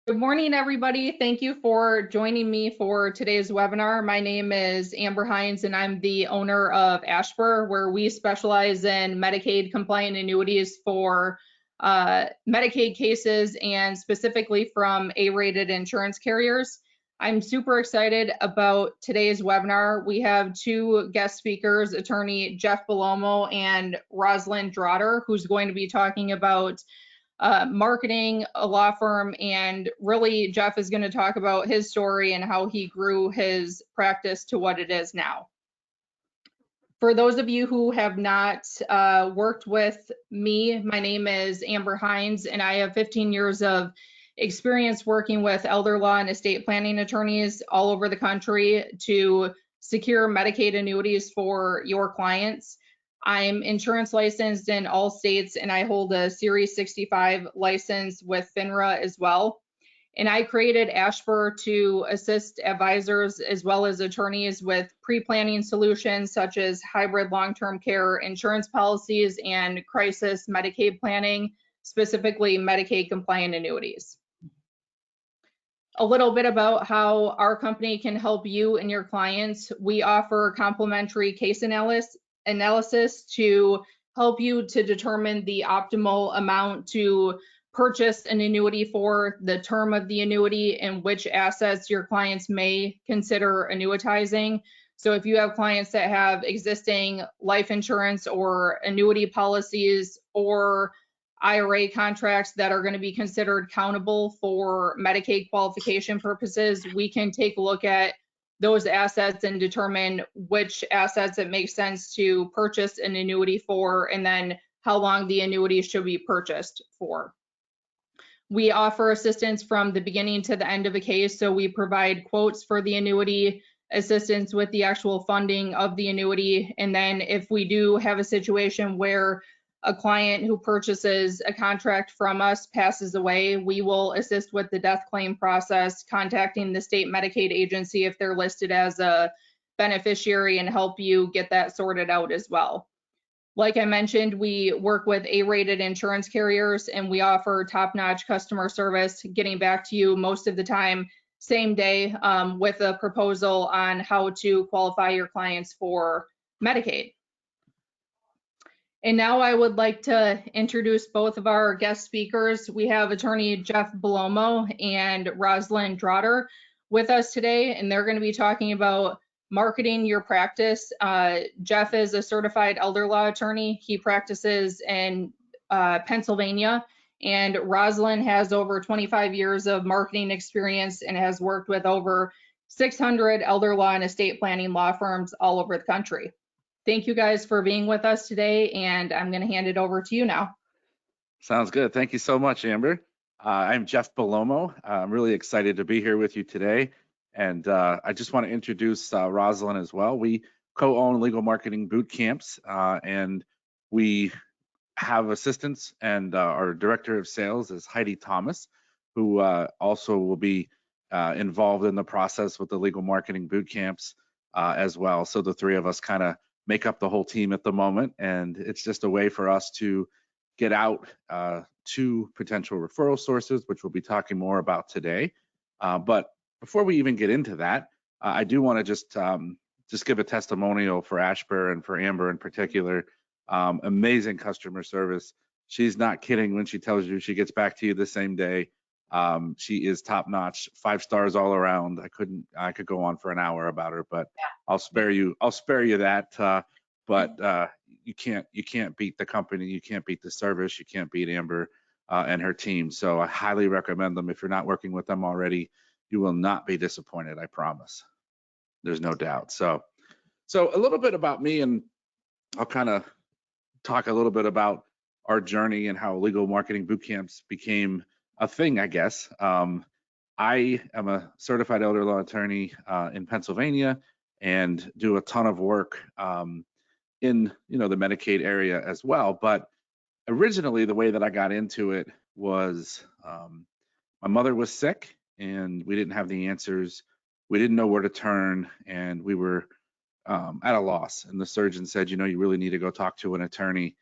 Good morning, everybody. Thank you for joining me for today's webinar. My name is Amber Hines, and I'm the owner of Ashbur, where we specialize in Medicaid compliant annuities for Medicaid cases and specifically from A-rated insurance carriers. I'm super excited about today's webinar. We have two guest speakers, attorney Jeff Bellomo and Roslyn Drotar, who's going to be talking about marketing a law firm, and really Jeff is going to talk about his story and how he grew his practice to what it is now. For those of you who have not worked with me, my name is Amber Hines, and I have 15 years of experience working with elder law and estate planning attorneys all over the country to secure Medicaid annuities for your clients. I'm insurance licensed in all states, and I hold a Series 65 license with FINRA as well. And I created Ashbur to assist advisors as well as attorneys with pre-planning solutions such as hybrid long-term care insurance policies and crisis Medicaid planning, specifically Medicaid compliant annuities. A little bit about how our company can help you and your clients. We offer complimentary case analysis to help you to determine the optimal amount to purchase an annuity for, the term of the annuity, and which assets your clients may consider annuitizing. So if you have clients that have existing life insurance or annuity policies or IRA contracts that are going to be considered countable for Medicaid qualification purposes, we can take a look at those assets and determine which assets it makes sense to purchase an annuity for, and then how long the annuity should be purchased for. We offer assistance from the beginning to the end of a case, so we provide quotes for the annuity, assistance with the actual funding of the annuity, and then if we do have a situation where a client who purchases a contract from us passes away, we will assist with the death claim process, contacting the state Medicaid agency if they're listed as a beneficiary, and help you get that sorted out as well. Like I mentioned, we work with A-rated insurance carriers, and we offer top-notch customer service, getting back to you most of the time same day with a proposal on how to qualify your clients for Medicaid. And now I would like to introduce both of our guest speakers. We have attorney Jeff Bellomo and Roslyn Drotar with us today, and they're going to be talking about marketing your practice. Jeff is a certified elder law attorney. He practices in Pennsylvania, and Roslyn has over 25 years of marketing experience and has worked with over 600 elder law and estate planning law firms all over the country. Thank you guys for being with us today, and I'm going to hand it over to you now. Sounds good. Thank you so much, Amber. I'm Jeff Bellomo. I'm really excited to be here with you today. And I just want to introduce Roslyn as well. We co-own Legal Marketing Boot Camps, and we have assistants, and our director of sales is Heidi Thomas, who also will be involved in the process with the Legal Marketing Boot Camps as well. So the three of us kind of make up the whole team at the moment, and it's just a way for us to get out to potential referral sources, which we'll be talking more about today. But before we even get into that, I do want to just give a testimonial for Ashbur and for Amber in particular. Amazing customer service. She's not kidding when she tells you she gets back to you the same day. She is top notch, 5 stars all around. I could go on for an hour about her, but yeah. I'll spare you that. But you can't beat the company. You can't beat the service. You can't beat Amber and her team. So I highly recommend them. If you're not working with them already, you will not be disappointed. I promise. There's no doubt. So a little bit about me, and I'll kind of talk a little bit about our journey and how legal marketing boot camps became a thing, I guess. I am a certified elder law attorney in Pennsylvania and do a ton of work in the Medicaid area as well. But originally, the way that I got into it was my mother was sick, and we didn't have the answers. We didn't know where to turn, and we were at a loss. And the surgeon said, you really need to go talk to an attorney.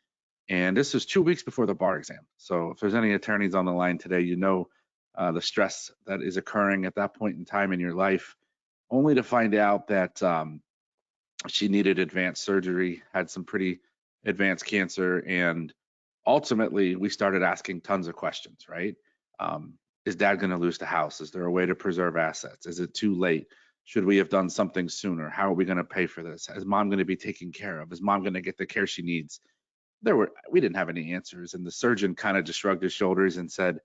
And this was 2 weeks before the bar exam. So if there's any attorneys on the line today, the stress that is occurring at that point in time in your life, only to find out that she needed advanced surgery, had some pretty advanced cancer, and ultimately we started asking tons of questions, right? Is dad going to lose the house? Is there a way to preserve assets? Is it too late? Should we have done something sooner? How are we going to pay for this? Is mom going to be taken care of? Is mom going to get the care she needs? We didn't have any answers, and the surgeon kind of just shrugged his shoulders and said,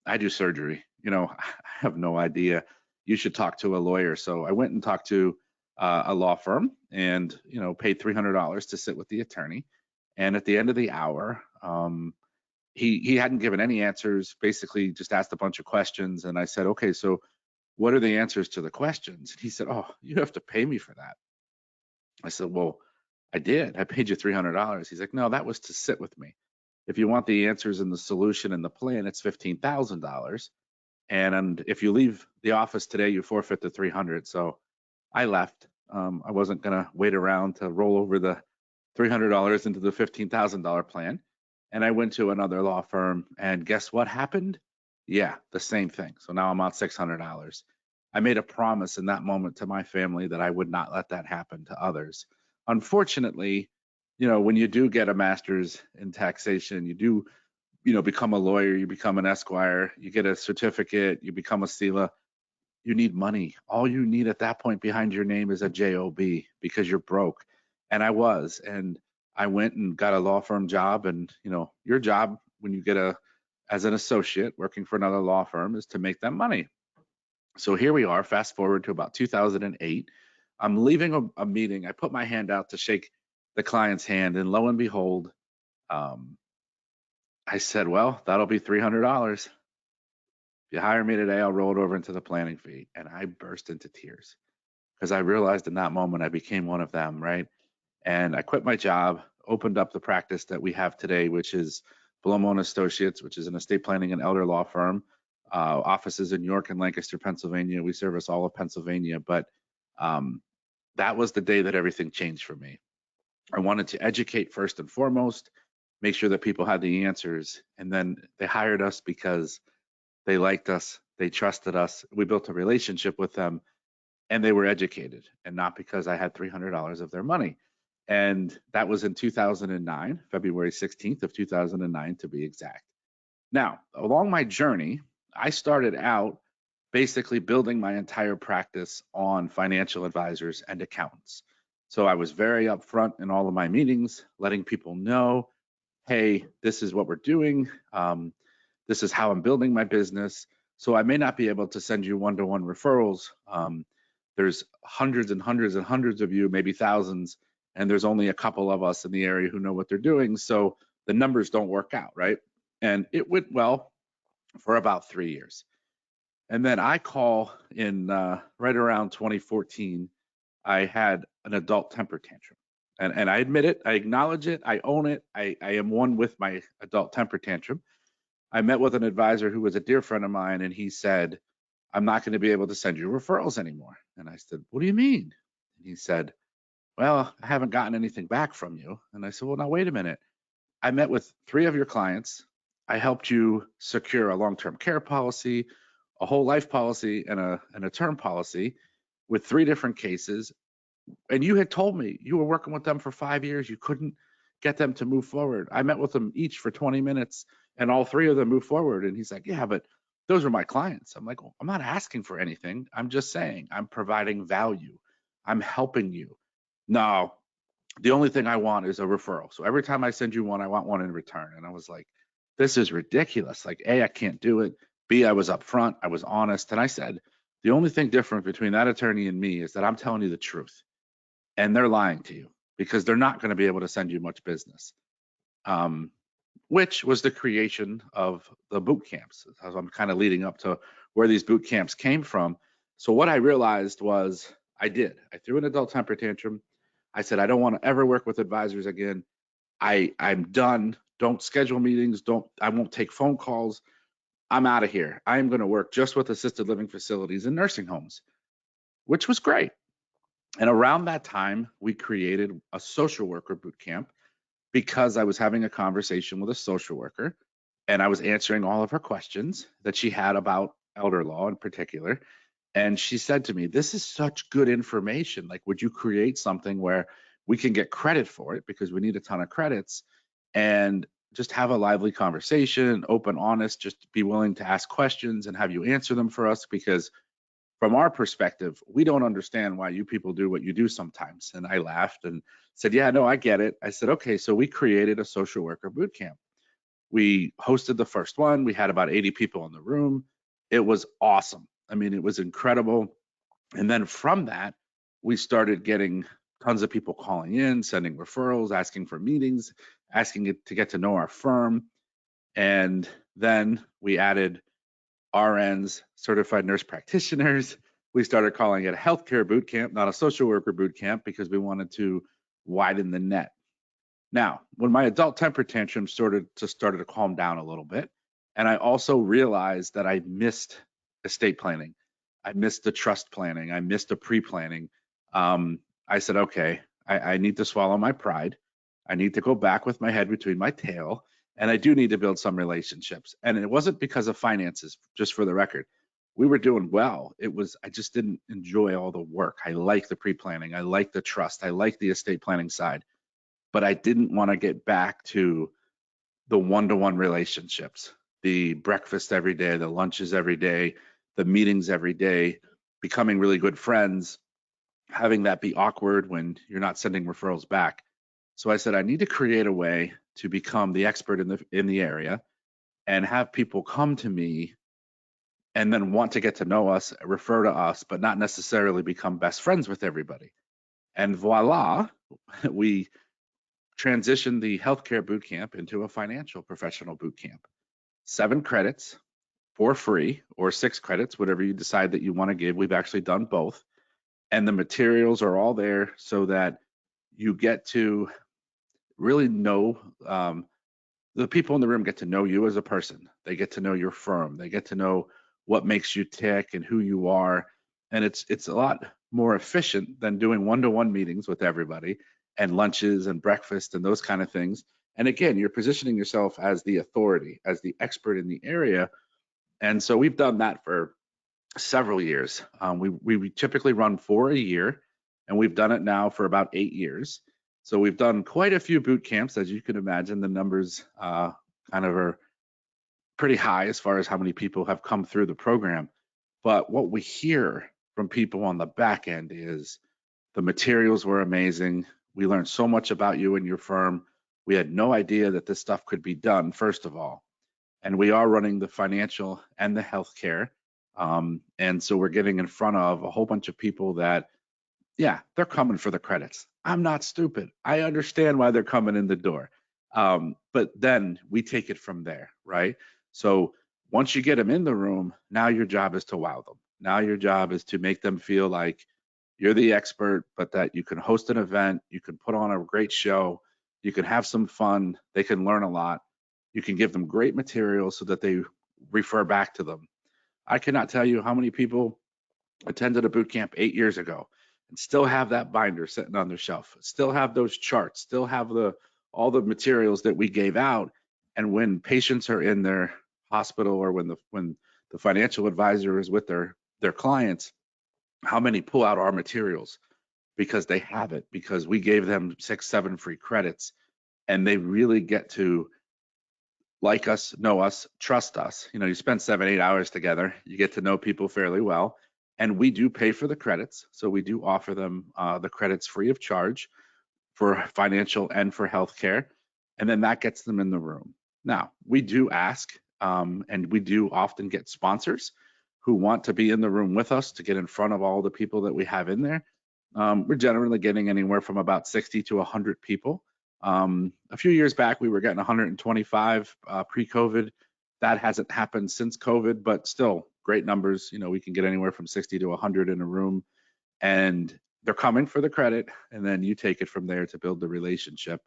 I do surgery. I have no idea. You should talk to a lawyer. So I went and talked to a law firm and, paid $300 to sit with the attorney. And at the end of the hour, he hadn't given any answers, basically just asked a bunch of questions. And I said, okay, so what are the answers to the questions? And he said, oh, you have to pay me for that. I said, well, I did. I paid you $300. He's like, no, that was to sit with me. If you want the answers and the solution and the plan, it's $15,000. And if you leave the office today, you forfeit the 300. So I left. I wasn't gonna wait around to roll over the $300 into the $15,000 plan. And I went to another law firm, and guess what happened? Yeah, the same thing. So now I'm out $600. I made a promise in that moment to my family that I would not let that happen to others. Unfortunately, when you do get a master's in taxation, you do, become a lawyer, you become an esquire, you get a certificate, you become a SELA, you need money. All you need at that point behind your name is a job because you're broke. And I was, and I went and got a law firm job. And your job when you get as an associate working for another law firm is to make them money. So here we are, fast forward to about 2008. I'm leaving a meeting. I put my hand out to shake the client's hand, and lo and behold, I said, well, that'll be $300. If you hire me today, I'll roll it over into the planning fee. And I burst into tears because I realized in that moment I became one of them, right? And I quit my job, opened up the practice that we have today, which is Bellomo and Associates, which is an estate planning and elder law firm. Offices in York and Lancaster, Pennsylvania. We service all of Pennsylvania, but that was the day that everything changed for me. I wanted to educate first and foremost, make sure that people had the answers, and then they hired us because they liked us, they trusted us, we built a relationship with them, and they were educated, and not because I had $300 of their money. And that was in 2009, February 16th of 2009 to be exact. Now, along my journey, I started out basically building my entire practice on financial advisors and accountants. So I was very upfront in all of my meetings, letting people know, hey, this is what we're doing. This is how I'm building my business. So I may not be able to send you one-to-one referrals. There's hundreds and hundreds and hundreds of you, maybe thousands, and there's only a couple of us in the area who know what they're doing. So the numbers don't work out, right? And it went well for about 3 years. And then I call in right around 2014, I had an adult temper tantrum. And I admit it, I acknowledge it, I own it. I am one with my adult temper tantrum. I met with an advisor who was a dear friend of mine, and he said, I'm not going to be able to send you referrals anymore. And I said, what do you mean? And he said, well, I haven't gotten anything back from you. And I said, well, now wait a minute. I met with 3 of your clients. I helped you secure a long-term care policy, a whole life policy, and a term policy with 3 different cases. And you had told me you were working with them for 5 years. You couldn't get them to move forward. I met with them each for 20 minutes and all 3 of them moved forward. And he's like, yeah, but those are my clients. I'm like, well, I'm not asking for anything. I'm just saying I'm providing value. I'm helping you. No, the only thing I want is a referral. So every time I send you one, I want one in return. And I was like, this is ridiculous. Like, A, I can't do it. B, I was upfront. I was honest. And I said, the only thing different between that attorney and me is that I'm telling you the truth. And they're lying to you because they're not going to be able to send you much business, which was the creation of the boot camps. As I'm kind of leading up to where these boot camps came from. So what I realized was I threw an adult temper tantrum. I said, I don't want to ever work with advisors again. I'm done. Don't schedule meetings. I won't take phone calls. I'm out of here. I am going to work just with assisted living facilities and nursing homes, which was great. And around that time, we created a social worker boot camp because I was having a conversation with a social worker and I was answering all of her questions that she had about elder law in particular. And she said to me, "This is such good information. Like, would you create something where we can get credit for it because we need a ton of credits and just have a lively conversation, open, honest, just be willing to ask questions and have you answer them for us because from our perspective, we don't understand why you people do what you do sometimes." And I laughed and said, "Yeah, no, I get it." I said, "Okay, so we created a social worker boot camp. We hosted the first one. We had about 80 people in the room. It was awesome. I mean, it was incredible. And then from that, we started getting tons of people calling in, sending referrals, asking for meetings, asking it to get to know our firm. And then we added RNs, certified nurse practitioners. We started calling it a healthcare boot camp, not a social worker boot camp, because we wanted to widen the net. Now, when my adult temper tantrum started to calm down a little bit, and I also realized that I missed estate planning, I missed the trust planning, I missed the pre-planning. I said, okay, I need to swallow my pride. I need to go back with my head between my tail, and I do need to build some relationships. And it wasn't because of finances, just for the record. We were doing well. It was I just didn't enjoy all the work. I like the pre-planning, I like the trust, I like the estate planning side, but I didn't want to get back to the one-to-one relationships, the breakfast every day, the lunches every day, the meetings every day, becoming really good friends, having that be awkward when you're not sending referrals back. So I said I need to create a way to become the expert in the area and have people come to me and then want to get to know us, refer to us, but not necessarily become best friends with everybody. And voila, we transitioned the healthcare boot camp into a financial professional boot camp. 7 credits for free or 6 credits, whatever you decide that you want to give. We've actually done both. And the materials are all there so that you get to really know the people in the room get to know you as a person. They get to know your firm. They get to know what makes you tick and who you are. And it's a lot more efficient than doing one-to-one meetings with everybody and lunches and breakfast and those kind of things. And again, you're positioning yourself as the authority, as the expert in the area. And so we've done that for several years. We typically run for a year, and we've done it now for about 8 years. So we've done quite a few boot camps, as you can imagine. The numbers kind of are pretty high as far as how many people have come through the program. But what we hear from people on the back end is the materials were amazing. We learned so much about you and your firm. We had no idea that this stuff could be done, first of all. And we are running the financial and the healthcare. And so we're getting in front of a whole bunch of people that, yeah, they're coming for the credits. I'm not stupid. I understand why they're coming in the door. But then we take it from there, right? So once you get them in the room, now your job is to wow them. Now your job is to make them feel like you're the expert, but that you can host an event, you can put on a great show, you can have some fun, they can learn a lot, you can give them great material so that they refer back to them. I cannot tell you how many people attended a boot camp 8 years ago and still have that binder sitting on their shelf, still have those charts, still have all the materials that we gave out. And when patients are in their hospital or when the financial advisor is with their clients, how many pull out our materials because they have it, because we gave them 6, 7 free credits, and they really get to like us, know us, trust us. You know, you spend 7, 8 hours together, you get to know people fairly well. And we do pay for the credits. So we do offer them the credits free of charge for financial and for healthcare. And then that gets them in the room. Now, we do ask, and we do often get sponsors who want to be in the room with us to get in front of all the people that we have in there. We're generally getting anywhere from about 60 to 100 people. A few years back, we were getting 125 pre-COVID. That hasn't happened since COVID, but still great numbers. You know, we can get anywhere from 60 to 100 in a room, and they're coming for the credit, and then you take it from there to build the relationship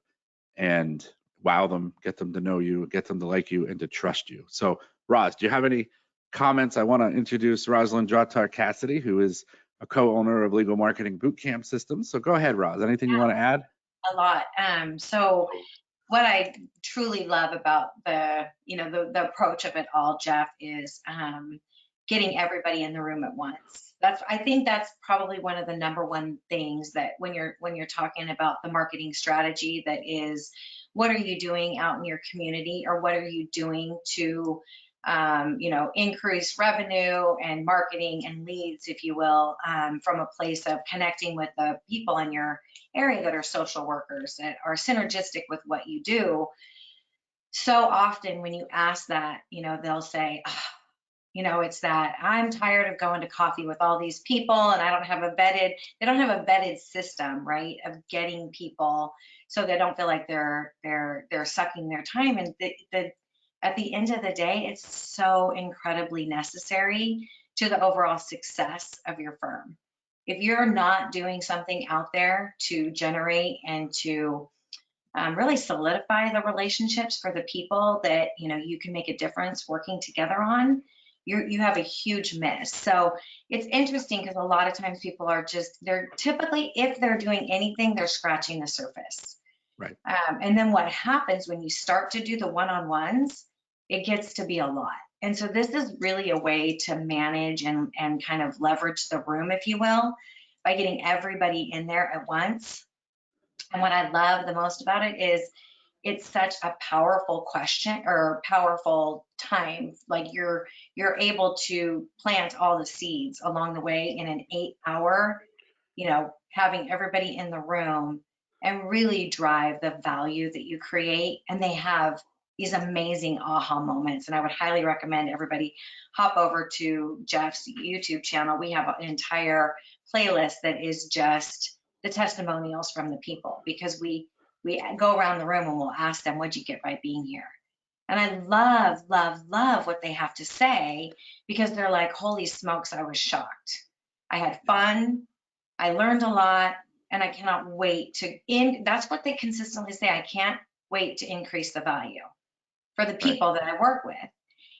and wow them, get them to know you, get them to like you, and to trust you. So, Roz, do you have any comments? I want to introduce Roslyn Drotar Cassidy, who is a co-owner of Legal Marketing Bootcamp Systems. So go ahead, Roz. Anything you want to add? A lot. So what I truly love about the approach of it all, Jeff, is getting everybody in the room at once. I think that's probably one of the number one things that when you're talking about the marketing strategy, that is, what are you doing out in your community, or what are you doing to increase revenue and marketing and leads, if you will, from a place of connecting with the people in your area that are social workers, that are synergistic with what you do. So often when you ask that, they'll say, it's that I'm tired of going to coffee with all these people, and they don't have a vetted system, right, of getting people so they don't feel like they're sucking their time. And at the end of the day, it's so incredibly necessary to the overall success of your firm. If you're not doing something out there to generate and to really solidify the relationships for the people that you can make a difference working together on, you have a huge miss. So it's interesting because a lot of times people are they're typically, if they're doing anything, they're scratching the surface. Right. And then what happens when you start to do the one-on-ones, it gets to be a lot. And so this is really a way to manage and kind of leverage the room, if you will, by getting everybody in there at once. And what I love the most about it is it's such a powerful question, or powerful time. Like you're able to plant all the seeds along the way in an 8-hour, having everybody in the room and really drive the value that you create. And they have these amazing aha moments. And I would highly recommend everybody hop over to Jeff's YouTube channel. We have an entire playlist that is just the testimonials from the people, because we go around the room and we'll ask them, what'd you get by being here? And I love, love, love what they have to say, because they're like, holy smokes, I was shocked. I had fun. I learned a lot, and I cannot wait that's what they consistently say. I can't wait to increase the value for the people that I work with.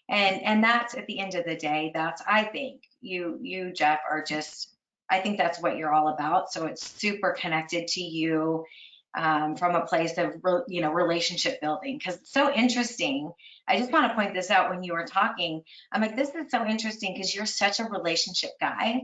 And that's, at the end of the day, that's, I think you, Jeff, are just, I think that's what you're all about. So it's super connected to you from a place of, relationship building, because it's so interesting. I just want to point this out. When you were talking, I'm like, this is so interesting because you're such a relationship guy.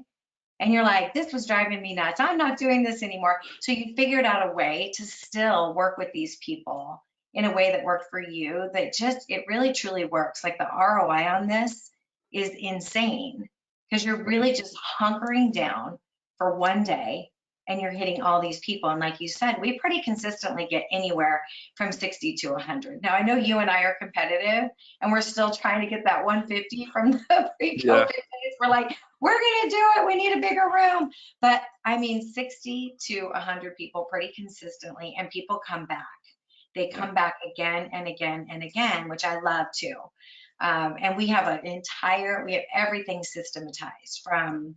And you're like, this was driving me nuts. I'm not doing this anymore. So you figured out a way to still work with these people in a way that worked for you, that it really truly works. Like the ROI on this is insane, because you're really just hunkering down for one day and you're hitting all these people. And like you said, we pretty consistently get anywhere from 60 to 100. Now, I know you and I are competitive, and we're still trying to get that 150 from the pre-COVID days. We're like, we're going to do it. We need a bigger room. But I mean, 60 to 100 people pretty consistently, and people come back. They come back again and again and again, which I love too. And we have we have everything systematized, from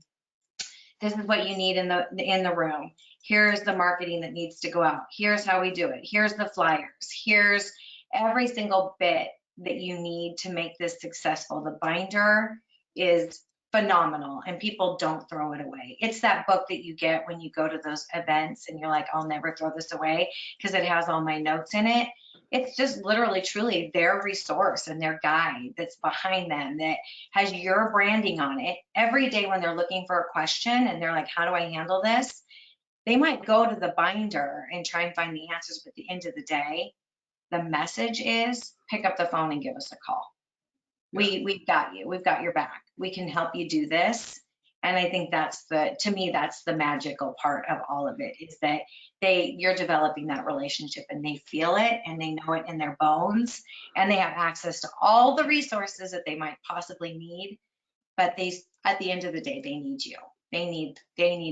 this is what you need in the room. Here's the marketing that needs to go out. Here's how we do it. Here's the flyers. Here's every single bit that you need to make this successful. The binder is phenomenal, and people don't throw it away. It's that book that you get when you go to those events and you're like, I'll never throw this away because it has all my notes in it. It's just literally, truly their resource and their guide that's behind them, that has your branding on it. Every day when they're looking for a question and they're like, how do I handle this? They might go to the binder and try and find the answers, but at the end of the day, the message is pick up the phone and give us a call. We've got you. We've got your back. We can help you do this. And I think to me, that's the magical part of all of it, is that you're developing that relationship, and they feel it and they know it in their bones, and they have access to all the resources that they might possibly need. But at the end of the day, they need you. They need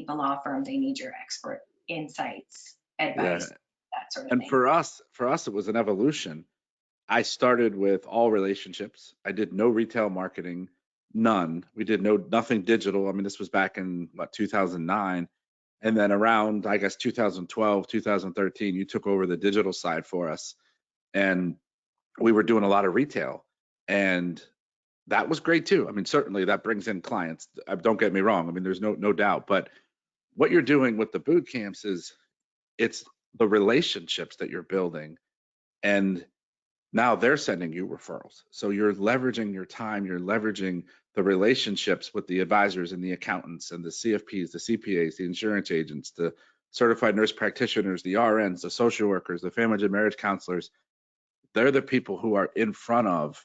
the law firm. They need your expert insights, advice, that sort of thing. And for us, it was an evolution. I started with all relationships. I did no retail marketing, none. We did nothing digital. I mean, this was back in 2009. And then around, I guess, 2012, 2013, you took over the digital side for us. And we were doing a lot of retail. And that was great too. I mean, certainly that brings in clients. Don't get me wrong. I mean, there's no doubt. But what you're doing with the boot camps is, it's the relationships that you're building. And now they're sending you referrals. So you're leveraging your time, you're leveraging the relationships with the advisors and the accountants and the CFPs, the CPAs, the insurance agents, the certified nurse practitioners, the RNs, the social workers, the family and marriage counselors. They're the people who are in front of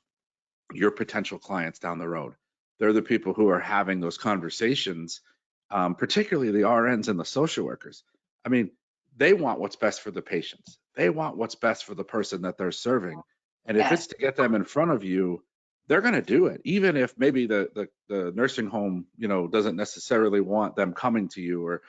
your potential clients down the road. They're the people who are having those conversations, particularly the RNs and the social workers. I mean, they want what's best for the patients. They want what's best for the person that they're serving. And if it's Yes. to get them in front of you, they're going to do it, even if maybe the nursing home, doesn't necessarily want them coming to you, or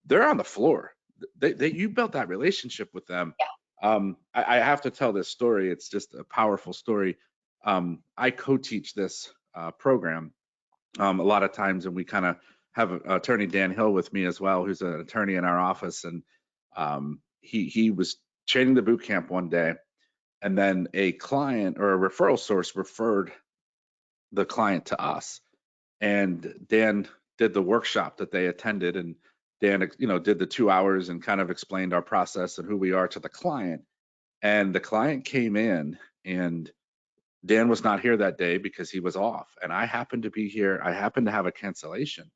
they're on the floor. You built that relationship with them. I have to tell this story. It's just a powerful story. I co-teach this program a lot of times, and we kind of have attorney Dan Hill with me as well, who's an attorney in our office, and he was training the boot camp one day, and then a client or a referral source referred the client to us, and Dan did the workshop that they attended, and Dan, did the 2 hours and kind of explained our process and who we are to the client. And the client came in, and Dan was not here that day because he was off, and I happened to be here. I happened to have a cancellation.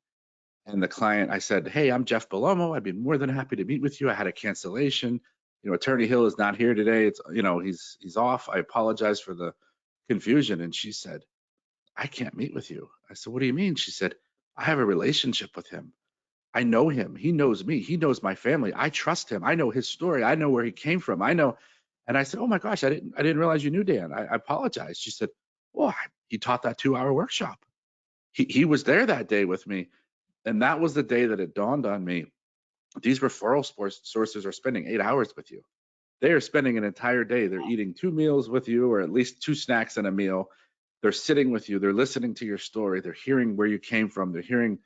And the client, I said, "Hey, I'm Jeff Bellomo. I'd be more than happy to meet with you. I had a cancellation. Attorney Hill is not here today. It's, he's off. I apologize for the confusion." And she said, "I can't meet with you." I said, "What do you mean?" She said, "I have a relationship with him. I know him. He knows me. He knows my family. I trust him. I know his story. I know where he came from. I know." And I said, "Oh my gosh, I didn't realize you knew Dan. I apologize." She said, "Well, he taught that 2 hour workshop. He was there that day with me." And that was the day that it dawned on me. These referral sources are spending 8 hours with you. They are spending an entire day. They're eating 2 meals with you, or at least 2 snacks and a meal. They're sitting with you. They're listening to your story. They're hearing where you came from. They're hearing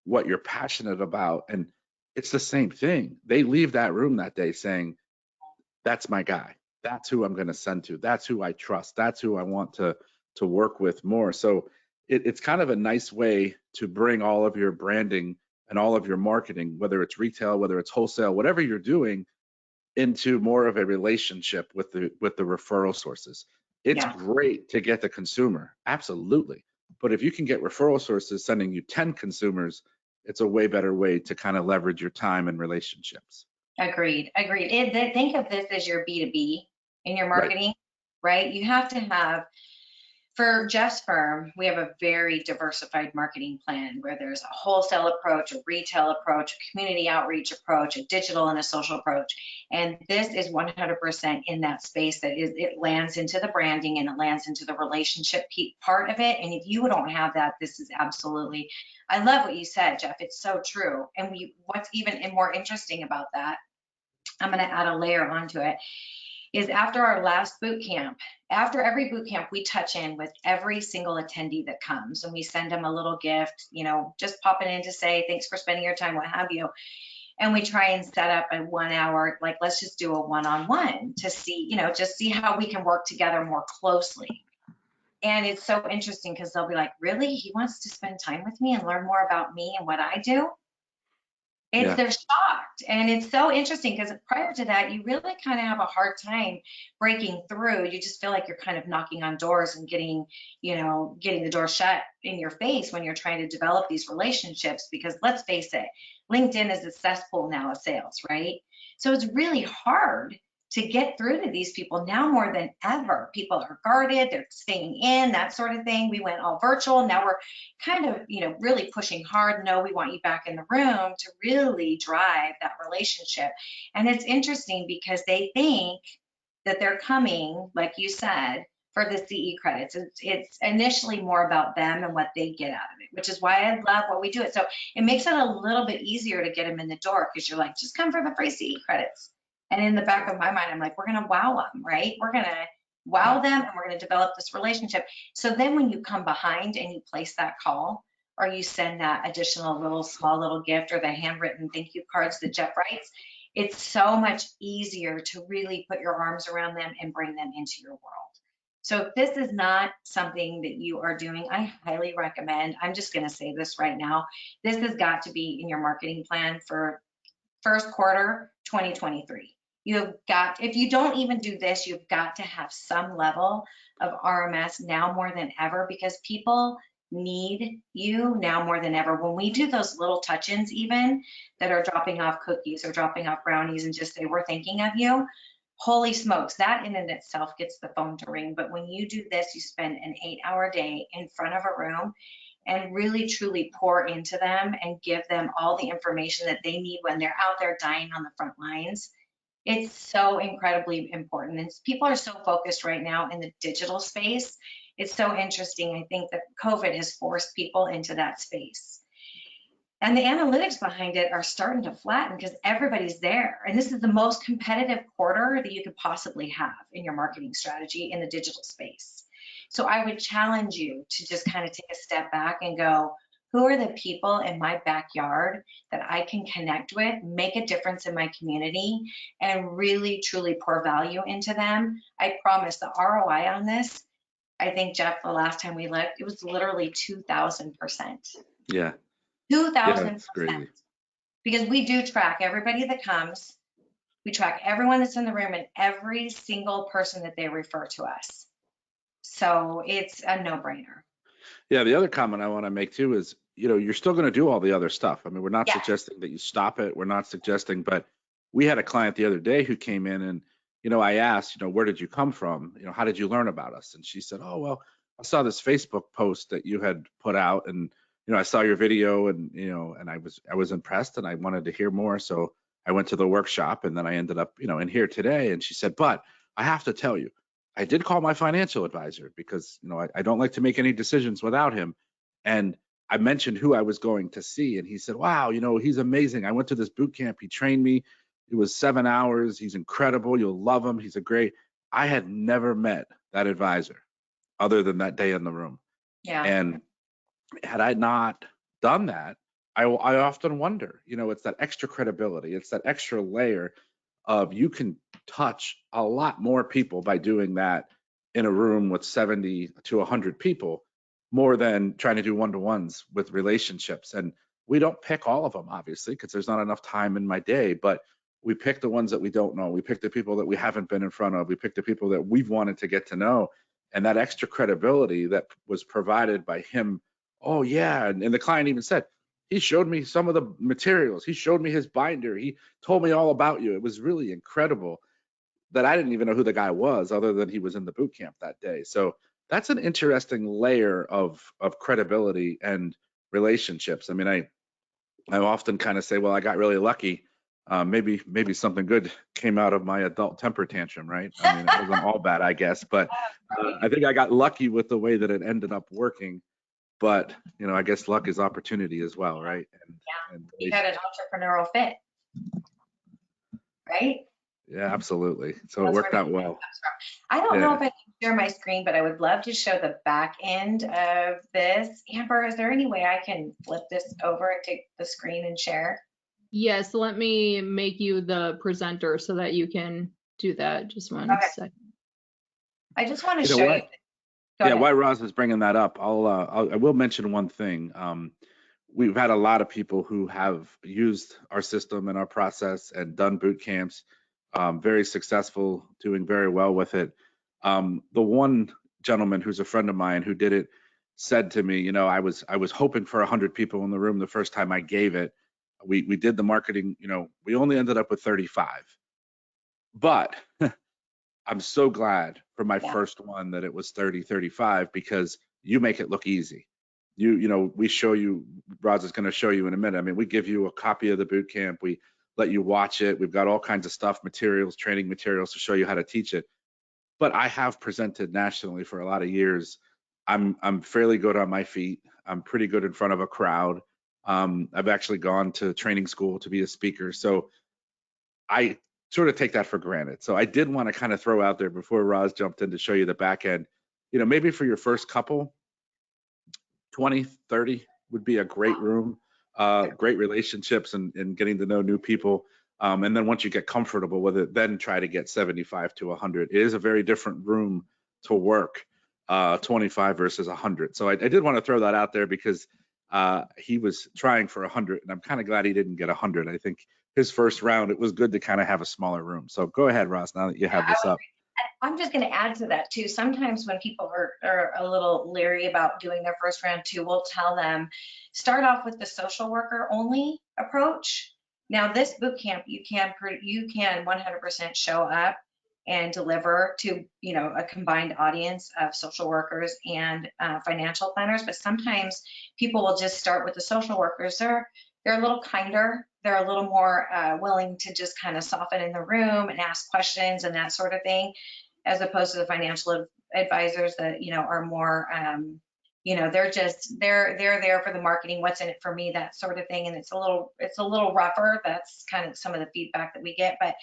what you're passionate about. And it's the same thing. They leave that room that day saying, "That's my guy. That's who I'm going to send to. That's who I trust. That's who I want to work with more." So it's kind of a nice way to bring all of your branding and all of your marketing, whether it's retail, whether it's wholesale, whatever you're doing, into more of a relationship with the referral sources. It's Yeah. great to get the consumer, absolutely. But if you can get referral sources sending you 10 consumers, it's a way better way to kind of leverage your time and relationships. Agreed. Think of this as your B2B in your Right. marketing, right? You have to have, for Jeff's firm, we have a very diversified marketing plan where there's a wholesale approach, a retail approach, a community outreach approach, a digital and a social approach. And this is 100% in that space it lands into the branding and it lands into the relationship part of it. And if you don't have that, this is absolutely, I love what you said, Jeff. It's so true. And what's even more interesting about that, I'm going to add a layer onto it, is after our last boot camp, after every boot camp, we touch in with every single attendee that comes, and we send them a little gift, just popping in to say, thanks for spending your time, what have you. And we try and set up a 1 hour, like, let's just do a one-on-one to see, just see how we can work together more closely. And it's so interesting because they'll be like, really? He wants to spend time with me and learn more about me and what I do? Yeah. They're shocked. And it's so interesting because prior to that, you really kind of have a hard time breaking through. You just feel like you're kind of knocking on doors and getting the door shut in your face when you're trying to develop these relationships, because let's face it, LinkedIn is a cesspool now of sales, right? So it's really hard to get through to these people now more than ever. People are guarded, they're staying in, that sort of thing. We went all virtual. Now we're kind of, really pushing hard. No, we want you back in the room to really drive that relationship. And it's interesting because they think that they're coming, like you said, for the CE credits. It's initially more about them and what they get out of it, which is why I love what we do it. So it makes it a little bit easier to get them in the door, because you're like, just come for the free CE credits. And in the back of my mind, I'm like, we're going to wow them, right? We're going to wow them, and we're going to develop this relationship. So then when you come behind and you place that call, or you send that additional small little gift, or the handwritten thank you cards that Jeff writes, it's so much easier to really put your arms around them and bring them into your world. So if this is not something that you are doing, I highly recommend, I'm just going to say this right now, this has got to be in your marketing plan for first quarter 2023. You've got, if you don't even do this, you've got to have some level of RMS now more than ever, because people need you now more than ever. When we do those little touch-ins even that are dropping off cookies or dropping off brownies and just say, we're thinking of you, holy smokes, that in and itself gets the phone to ring. But when you do this, you spend an 8-hour day in front of a room and really truly pour into them and give them all the information that they need when they're out there dying on the front lines. It's so incredibly important. And people are so focused right now in the digital space. It's so interesting. I think that COVID has forced people into that space. And the analytics behind it are starting to flatten because everybody's there. And this is the most competitive quarter that you could possibly have in your marketing strategy in the digital space. So I would challenge you to just kind of take a step back and go, who are the people in my backyard that I can connect with, make a difference in my community, and really truly pour value into them? I promise the ROI on this, I think, Jeff, the last time we looked, it was literally 2,000%. Yeah. 2,000%. Because we do track everybody that comes. We track everyone that's in the room and every single person that they refer to us. So it's a no-brainer. Yeah, the other comment I want to make too is, you're still going to do all the other stuff. I mean, we're not Yes. suggesting that you stop it. We're not suggesting, but we had a client the other day who came in and, I asked, where did you come from? How did you learn about us? And she said, oh, well, I saw this Facebook post that you had put out, and, I saw your video, and, and I was impressed, and I wanted to hear more. So I went to the workshop, and then I ended up, in here today. And she said, but I have to tell you, I did call my financial advisor because, I don't like to make any decisions without him. And I mentioned who I was going to see, and he said, wow, he's amazing. I went to this boot camp. He trained me. It was 7 hours. He's incredible. You'll love him. He's I had never met that advisor other than that day in the room. Yeah. And had I not done that, I often wonder, it's that extra credibility. It's that extra layer of, you can touch a lot more people by doing that in a room with 70 to 100 people, more than trying to do one-to-ones with relationships. And we don't pick all of them, obviously, because there's not enough time in my day, but we pick the ones that we don't know. We pick the people that we haven't been in front of. We pick the people that we've wanted to get to know. And that extra credibility that was provided by him. Oh yeah. And the client even said, he showed me some of the materials. He showed me his binder. He told me all about you. It was really incredible that I didn't even know who the guy was, other than he was in the boot camp that day. So that's an interesting layer of credibility and relationships. I mean, I often kind of say, well, I got really lucky. Maybe something good came out of my adult temper tantrum, right? I mean, it wasn't all bad, I guess, but I think I got lucky with the way that it ended up working. But, I guess luck is opportunity as well, right? And you had an entrepreneurial fit, right? Yeah, absolutely. So it worked out well. I don't know if I can share my screen, but I would love to show the back end of this. Amber, is there any way I can flip this over and take the screen and share? Yes, let me make you the presenter so that you can do that. Just one second. I just want to show you. Yeah, while Roz is bringing that up, I will mention one thing. We've had a lot of people who have used our system and our process and done boot camps, very successful, doing very well with it. The one gentleman who's a friend of mine who did it said to me, I was hoping for 100 people in the room the first time I gave it. We did the marketing, we only ended up with 35. But I'm so glad for my first one that it was 30, 35, because you make it look easy. We show you, Roz is going to show you in a minute. I mean, we give you a copy of the boot camp. We let you watch it. We've got all kinds of stuff, materials, training materials to show you how to teach it. But I have presented nationally for a lot of years. I'm fairly good on my feet. I'm pretty good in front of a crowd. I've actually gone to training school to be a speaker. So I sort of take that for granted. So I did want to kind of throw out there before Roz jumped in to show you the back end, maybe for your first couple, 20, 30 would be a great room, great relationships and getting to know new people. And then once you get comfortable with it, then try to get 75 to 100. It is a very different room to work, 25 versus 100. So I did want to throw that out there because he was trying for 100, and I'm kind of glad he didn't get 100. I think his first round, it was good to kind of have a smaller room. So go ahead, Ross, now that you have this up. I'm just going to add to that too. Sometimes when people are a little leery about doing their first round too, we'll tell them, start off with the social worker only approach. Now this boot camp, you can 100% show up and deliver to, you know, a combined audience of social workers and financial planners. But sometimes people will just start with the social workers. They're a little kinder. They're a little more willing to just kind of soften in the room and ask questions and that sort of thing, as opposed to the financial advisors that, you know, are more, you know, they're there for the marketing, what's in it for me, that sort of thing. And it's a little rougher. That's kind of some of the feedback that we get. But,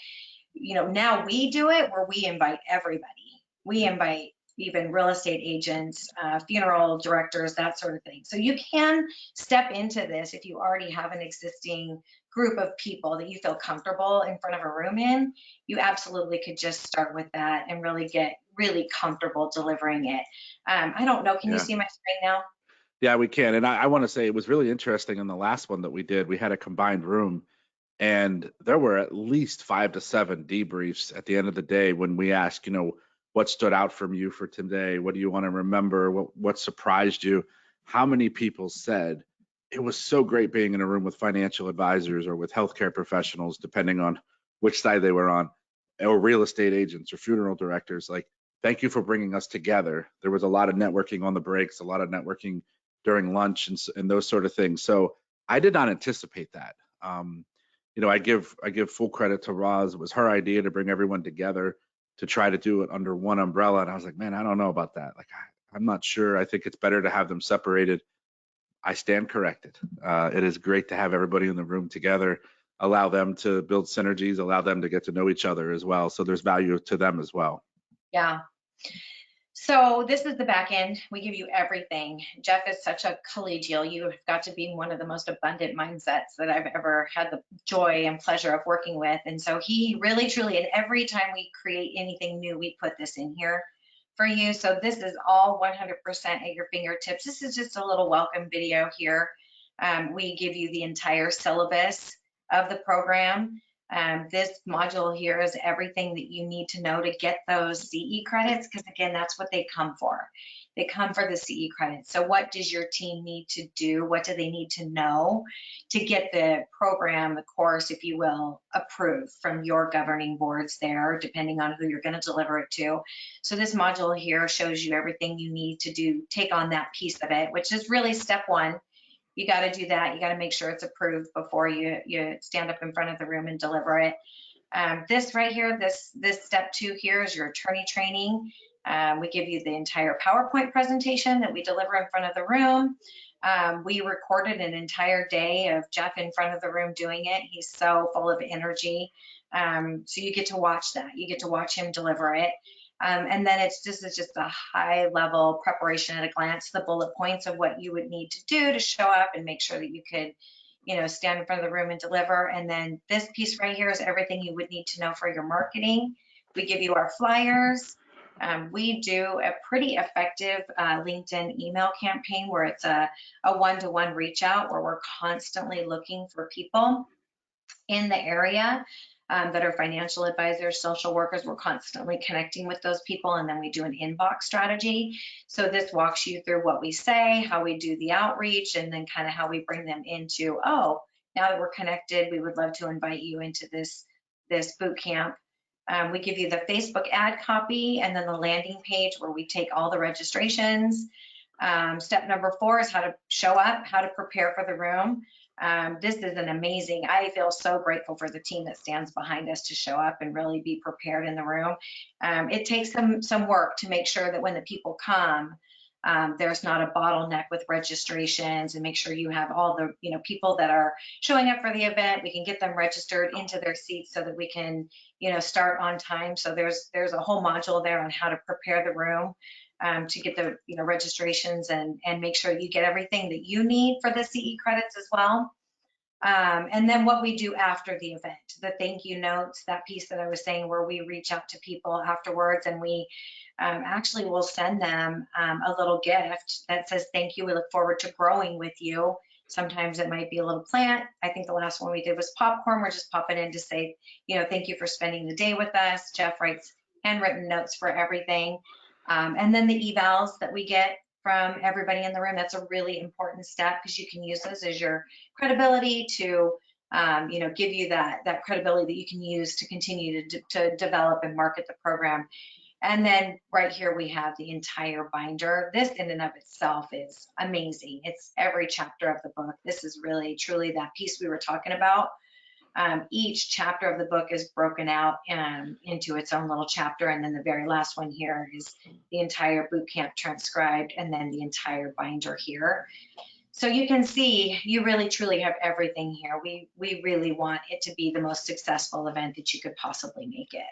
you know, now we do it where we invite everybody. We invite even real estate agents, funeral directors, that sort of thing. So you can step into this if you already have an existing group of people that you feel comfortable in front of a room in. You absolutely could just start with that and really get really comfortable delivering it. I don't know, can you see my screen now? Yeah, we can. And I want to say it was really interesting in the last one that we did. We had a combined room, and there were at least 5 to 7 debriefs at the end of the day when we asked, you know, what stood out from you for today? What do you want to remember? What surprised you? How many people said it was so great being in a room with financial advisors or with healthcare professionals, depending on which side they were on, or real estate agents or funeral directors? Like, thank you for bringing us together. There was a lot of networking on the breaks, a lot of networking during lunch and those sort of things. So I did not anticipate that. You know, I give full credit to Roz. It was her idea to bring everyone together to try to do it under one umbrella. And I was like, man, I don't know about that. Like, I'm not sure. I think it's better to have them separated. I stand corrected. It is great to have everybody in the room together, allow them to build synergies, allow them to get to know each other as well. So there's value to them as well. Yeah. So this is the back end. We give you everything. Jeff is such a collegial. You have got to be one of the most abundant mindsets that I've ever had the joy and pleasure of working with. And so he really, truly, and every time we create anything new, we put this in here for you. So this is all 100% at your fingertips. This is just a little welcome video here. We give you the entire syllabus of the program. This module here is everything that you need to know to get those CE credits, because again, that's what they come for. They come for the CE credits. So what does your team need to do? What do they need to know to get the program, the course, if you will, approved from your governing boards there, depending on who you're going to deliver it to? So this module here shows you everything you need to do, take on that piece of it, which is really step one. You got to do that. You got to make sure it's approved before you stand up in front of the room and deliver it. This right here, this step 2 here is your attorney training. We give you the entire PowerPoint presentation that we deliver in front of the room. We recorded an entire day of Jeff in front of the room doing it. He's so full of energy. So you get to watch that. You get to watch him deliver it. And then this is just a high level preparation at a glance, the bullet points of what you would need to do to show up and make sure that you could, you know, stand in front of the room and deliver. And then this piece right here is everything you would need to know for your marketing. We give you our flyers. We do a pretty effective LinkedIn email campaign where it's a one-to-one reach out, where we're constantly looking for people in the area that are financial advisors, social workers. We're constantly connecting with those people, and then we do an inbox strategy. So this walks you through what we say, how we do the outreach, and then kind of how we bring them into, oh, now that we're connected, we would love to invite you into this boot camp. We give you the Facebook ad copy and then the landing page where we take all the registrations. Step number 4 is how to show up, how to prepare for the room. This is an amazing, I feel so grateful for the team that stands behind us to show up and really be prepared in the room. It takes some work to make sure that when the people come, there's not a bottleneck with registrations, and make sure you have all the people that are showing up for the event. We can get them registered into their seats so that we can start on time. So there's a whole module there on how to prepare the room to get the registrations and make sure you get everything that you need for the CE credits as well. And then what we do after the event, the thank you notes, that piece that I was saying where we reach out to people afterwards and we actually will send them a little gift that says thank you. We look forward to growing with you. Sometimes it might be a little plant. I think the last one we did was popcorn. We're just popping in to say, thank you for spending the day with us. Jeff writes handwritten notes for everything. And then the evals that we get from everybody in the room, that's a really important step because you can use those as your credibility to give you that credibility that you can use to continue to develop and market the program. And then right here we have the entire binder. This in and of itself is amazing. It's every chapter of the book. This is really truly that piece we were talking about. Each chapter of the book is broken out into its own little chapter. And then the very last one here is the entire boot camp transcribed, and then the entire binder here. So you can see, you really truly have everything here. We really want it to be the most successful event that you could possibly make it.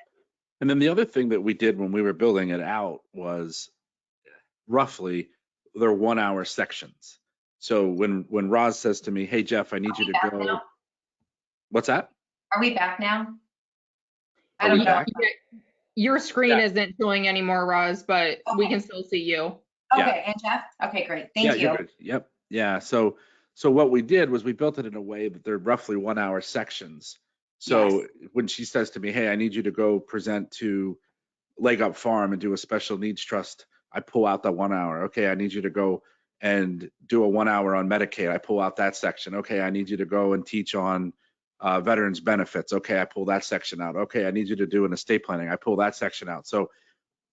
And then the other thing that we did when we were building it out was roughly they're 1 hour sections. So when Roz says to me, hey, Jeff, I need you to go. Now? What's that? Are we back now? I Are don't we know. back? Your screen Yeah. isn't showing anymore, Roz, but we can still see you. Okay, and Jeff? Okay, great. Thank you. You're good. Yep. Yeah. So what we did was we built it in a way that they're roughly 1 hour sections. So Yes. when she says to me, hey, I need you to go present to Leg Up Farm and do a special needs trust, I pull out that 1 hour. Okay, I need you to go and do a 1 hour on Medicaid. I pull out that section. Okay, I need you to go and teach on veterans benefits. Okay, I pull that section out. Okay, I need you to do an estate planning. I pull that section out. So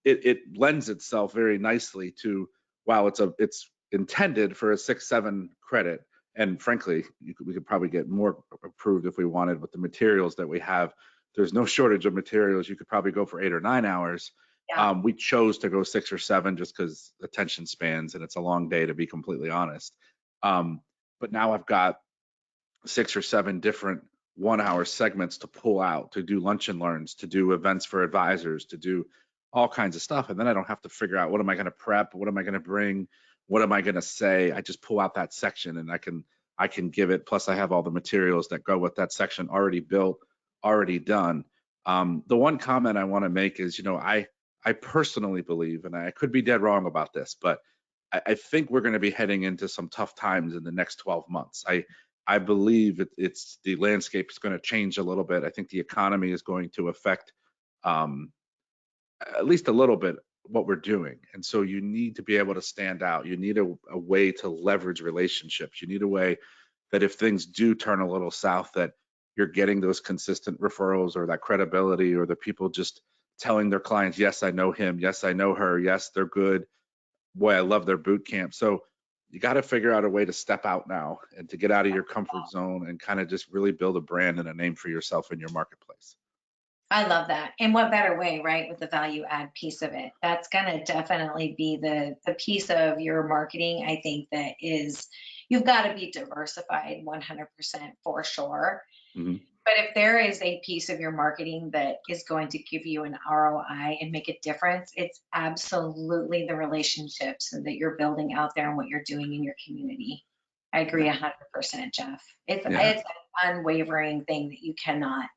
it lends itself very nicely to, while it's intended for a 6-7 credit, and frankly, we could probably get more approved if we wanted with the materials that we have. There's no shortage of materials. You could probably go for 8 or 9 hours. Yeah. We chose to go 6 or 7 just because attention spans, and it's a long day, to be completely honest. But now I've got 6 or 7 different 1 hour segments to pull out, to do lunch and learns, to do events for advisors, to do all kinds of stuff. And then I don't have to figure out, what am I going to prep? What am I going to bring? What am I going to say? I just pull out that section and I can give it. Plus I have all the materials that go with that section already built, already done. The one comment I want to make is, I personally believe, and I could be dead wrong about this, but I think we're going to be heading into some tough times in the next 12 months. I believe it's the landscape is going to change a little bit. I think the economy is going to affect at least a little bit what we're doing. And so you need to be able to stand out. You need a way to leverage relationships. You need a way that if things do turn a little south, that you're getting those consistent referrals or that credibility, or the people just telling their clients, yes, I know him. Yes, I know her. Yes, they're good. Boy, I love their boot camp. So you got to figure out a way to step out now and to get out of your comfort zone and kind of just really build a brand and a name for yourself in your marketplace. I love that. And what better way, right, with the value add piece of it? That's going to definitely be the piece of your marketing, I think, that is, you've got to be diversified 100% for sure. Mm-hmm. But if there is a piece of your marketing that is going to give you an ROI and make a difference, it's absolutely the relationships that you're building out there and what you're doing in your community. I agree 100%, Jeff. It's an unwavering thing that you cannot,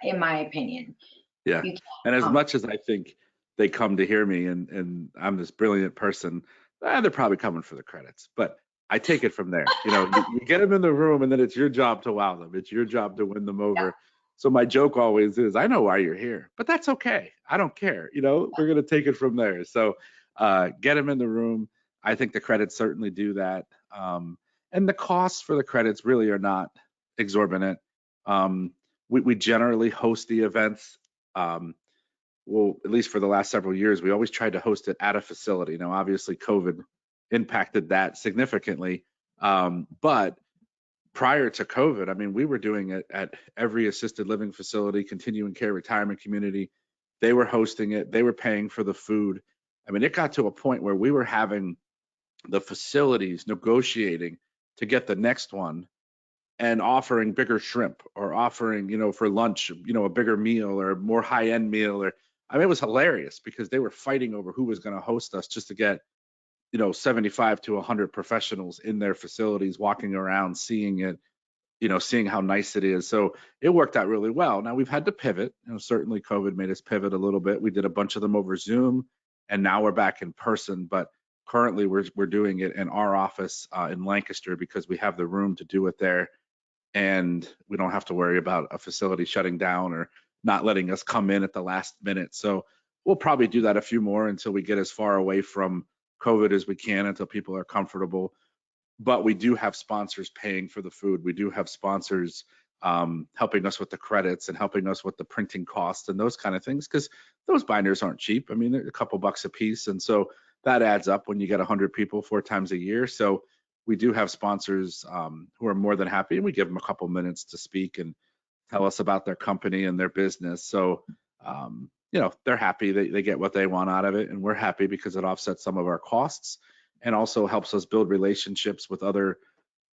in my opinion. Yeah. And as much as I think they come to hear me and I'm this brilliant person, they're probably coming for the credits, but I take it from there. You get them in the room and then it's your job to wow them. It's your job to win them over. Yeah. So my joke always is, I know why you're here, but that's okay. I don't care. We're going to take it from there. So get them in the room. I think the credits certainly do that. And the costs for the credits really are not exorbitant. We generally host the events. Well, at least for the last several years, we always tried to host it at a facility. Now, obviously, COVID impacted that significantly. But prior to COVID, I mean, we were doing it at every assisted living facility, continuing care, retirement community. They were hosting it. They were paying for the food. I mean, it got to a point where we were having the facilities negotiating to get the next one and offering bigger shrimp, or offering, for lunch, a bigger meal or a more high-end meal. Or I mean, it was hilarious because they were fighting over who was going to host us just to get 75 to 100 professionals in their facilities, walking around, seeing it. seeing how nice it is. So it worked out really well. Now we've had to pivot. Certainly COVID made us pivot a little bit. We did a bunch of them over Zoom, and now we're back in person. But currently we're doing it in our office in Lancaster because we have the room to do it there, and we don't have to worry about a facility shutting down or not letting us come in at the last minute. So we'll probably do that a few more until we get as far away from COVID as we can, until people are comfortable. But we do have sponsors paying for the food. We do have sponsors helping us with the credits and helping us with the printing costs and those kind of things, because those binders aren't cheap. I mean, they're a couple bucks a piece, and so that adds up when you get 100 people 4 times a year. So we do have sponsors who are more than happy, and we give them a couple minutes to speak and tell us about their company and their business. So they're happy. They get what they want out of it, and we're happy because it offsets some of our costs and also helps us build relationships with other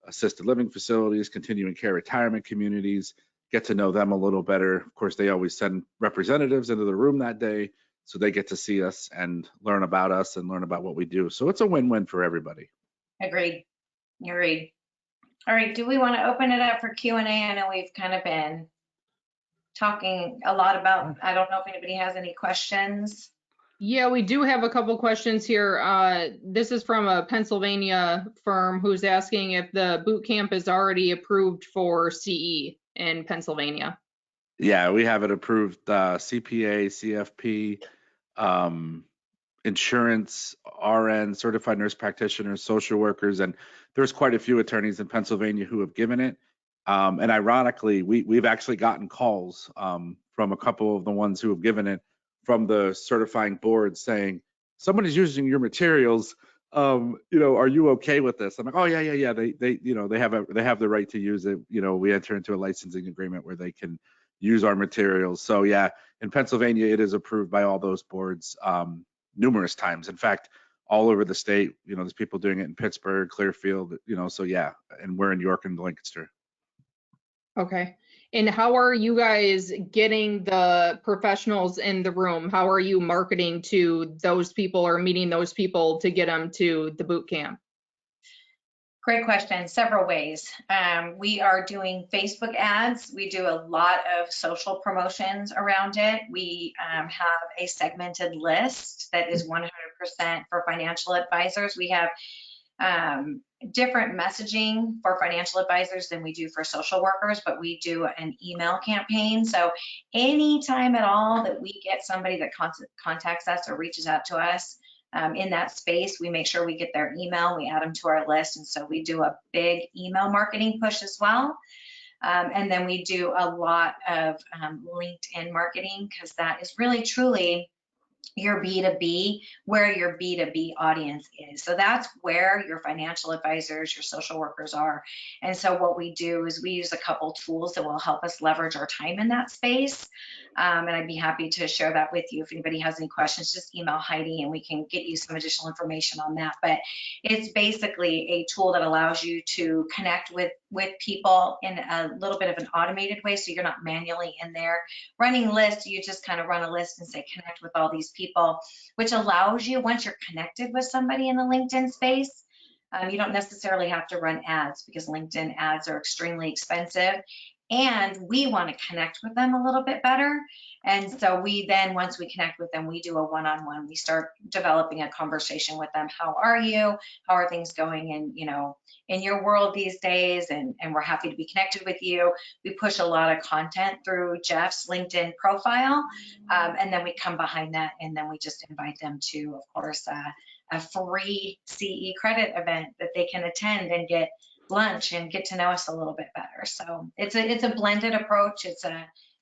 assisted living facilities, continuing care retirement communities, get to know them a little better. Of course, they always send representatives into the room that day, so they get to see us and learn about us and learn about what we do. So it's a win-win for everybody. Agreed. Agreed. All right, do we want to open it up for Q&A? I know we've kind of been talking a lot about, I don't know if anybody has any questions. Yeah, we do have a couple questions here. This is from a Pennsylvania firm who's asking if the boot camp is already approved for CE in Pennsylvania. Yeah, we have it approved, CPA, CFP, insurance, RN, certified nurse practitioners, social workers, and there's quite a few attorneys in Pennsylvania who have given it. And ironically, we've actually gotten calls from a couple of the ones who have given it from the certifying board saying, someone is using your materials. Are you okay with this? I'm like, oh yeah. They have the right to use it. We enter into a licensing agreement where they can use our materials. So yeah, in Pennsylvania, it is approved by all those boards numerous times. In fact, all over the state, there's people doing it in Pittsburgh, Clearfield, so yeah, and we're in York and Lancaster. Okay. And how are you guys getting the professionals in the room? How are you marketing to those people or meeting those people to get them to the boot camp? Great question. Several ways. We are doing Facebook ads. We do a lot of social promotions around it. We have a segmented list that is 100% for financial advisors. We have different messaging for financial advisors than we do for social workers, but we do an email campaign. So anytime at all that we get somebody that contacts us or reaches out to us in that space, we make sure we get their email, we add them to our list. And so we do a big email marketing push as well. And then we do a lot of LinkedIn marketing, because that is really truly your B2B, where your B2B audience is. So that's where your financial advisors, your social workers are. And so what we do is we use a couple tools that will help us leverage our time in that space. And I'd be happy to share that with you. If anybody has any questions, just email Heidi and we can get you some additional information on that. But it's basically a tool that allows you to connect with people in a little bit of an automated way. So you're not manually in there running lists. You just kind of run a list and say, connect with all these people, which allows you, once you're connected with somebody in the LinkedIn space, you don't necessarily have to run ads, because LinkedIn ads are extremely expensive. And we want to connect with them a little bit better. And so we then, once we connect with them, we do a one-on-one. We start developing a conversation with them. How are you? How are things going in your world these days? And we're happy to be connected with you. We push a lot of content through Jeff's LinkedIn profile. And then we come behind that, and then we just invite them to, of course, a free CE credit event that they can attend and get lunch and get to know us a little bit better. So it's a blended approach. It's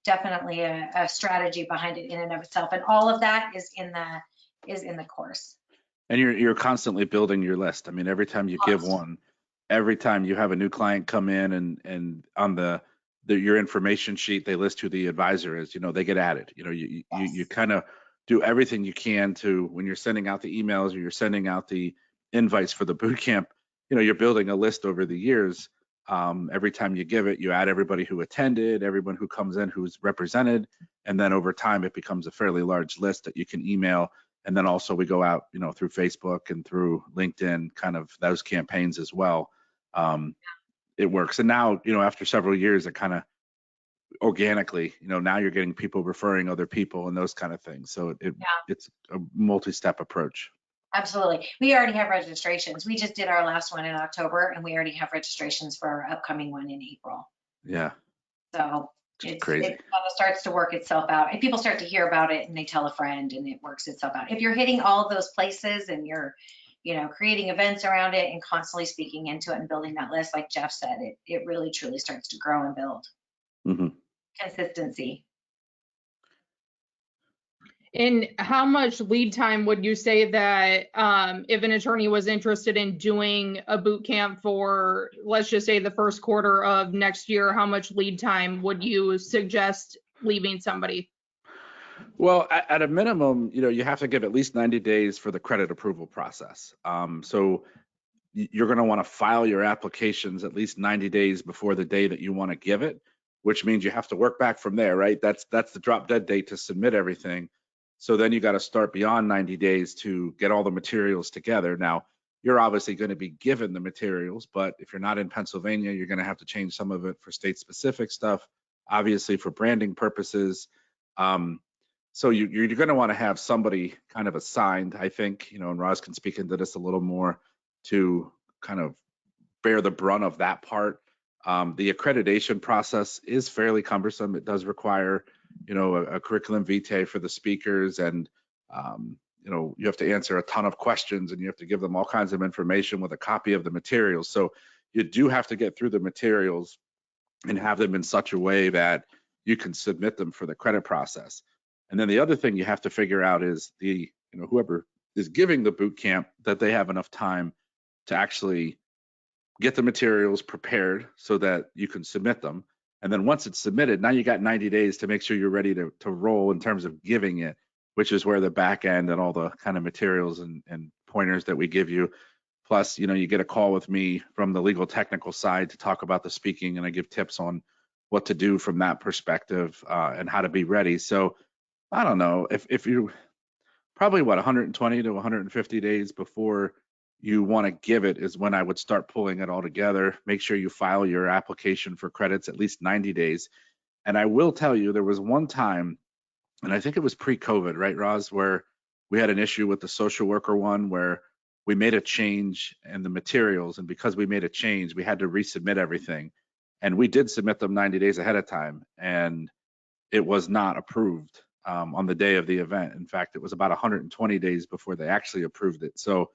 definitely a strategy behind it in and of itself, and all of that is in the course. And you're constantly building your list. I mean, every time you give one, every time you have a new client come in, and on your information sheet, they list who the advisor is. They get added. You kind of do everything you can to, when you're sending out the emails or you're sending out the invites for the boot camp, you're building a list over the years. Every time you give it, you add everybody who attended, everyone who comes in who's represented, and then over time it becomes a fairly large list that you can email. And then also we go out, through Facebook and through LinkedIn, kind of those campaigns as well. it works. And now, after several years, it kind of organically, now you're getting people referring other people and those kind of things. So it's a multi-step approach. Absolutely. We already have registrations. We just did our last one in October, and we already have registrations for our upcoming one in April. Yeah. So Crazy. it kind of starts to work itself out. And people start to hear about it and they tell a friend and it works itself out. If you're hitting all of those places and you're, creating events around it and constantly speaking into it and building that list, like Jeff said, it really truly starts to grow and build. Mm-hmm. Consistency. And how much lead time would you say that if an attorney was interested in doing a boot camp for, let's just say, the first quarter of next year, how much lead time would you suggest leaving somebody? Well, at a minimum, you have to give at least 90 days for the credit approval process. So you're going to want to file your applications at least 90 days before the day that you want to give it, which means you have to work back from there, right? That's the drop dead date to submit everything. So then you got to start beyond 90 days to get all the materials together. Now, you're obviously going to be given the materials, but if you're not in Pennsylvania, you're going to have to change some of it for state-specific stuff, obviously for branding purposes. So you're going to want to have somebody kind of assigned, I think, and Roz can speak into this a little more, to kind of bear the brunt of that part. The accreditation process is fairly cumbersome. It does require, a curriculum vitae for the speakers, and you have to answer a ton of questions, and you have to give them all kinds of information with a copy of the materials. So you do have to get through the materials and have them in such a way that you can submit them for the credit process. And then the other thing you have to figure out is whoever is giving the boot camp, that they have enough time to actually get the materials prepared so that you can submit them. And then once it's submitted, now you got 90 days to make sure you're ready to roll in terms of giving it, which is where the back end and all the kind of materials and pointers that we give you. Plus, you get a call with me from the legal technical side to talk about the speaking, and I give tips on what to do from that perspective and how to be ready. So I don't know, if you probably 120 to 150 days before you want to give it is when I would start pulling it all together. Make sure you file your application for credits at least 90 days. And I will tell you, there was one time, and I think it was pre-COVID, right, Roz, where we had an issue with the social worker one where we made a change in the materials. And because we made a change, we had to resubmit everything. And we did submit them 90 days ahead of time, and it was not approved on the day of the event. In fact, it was about 120 days before they actually approved it. So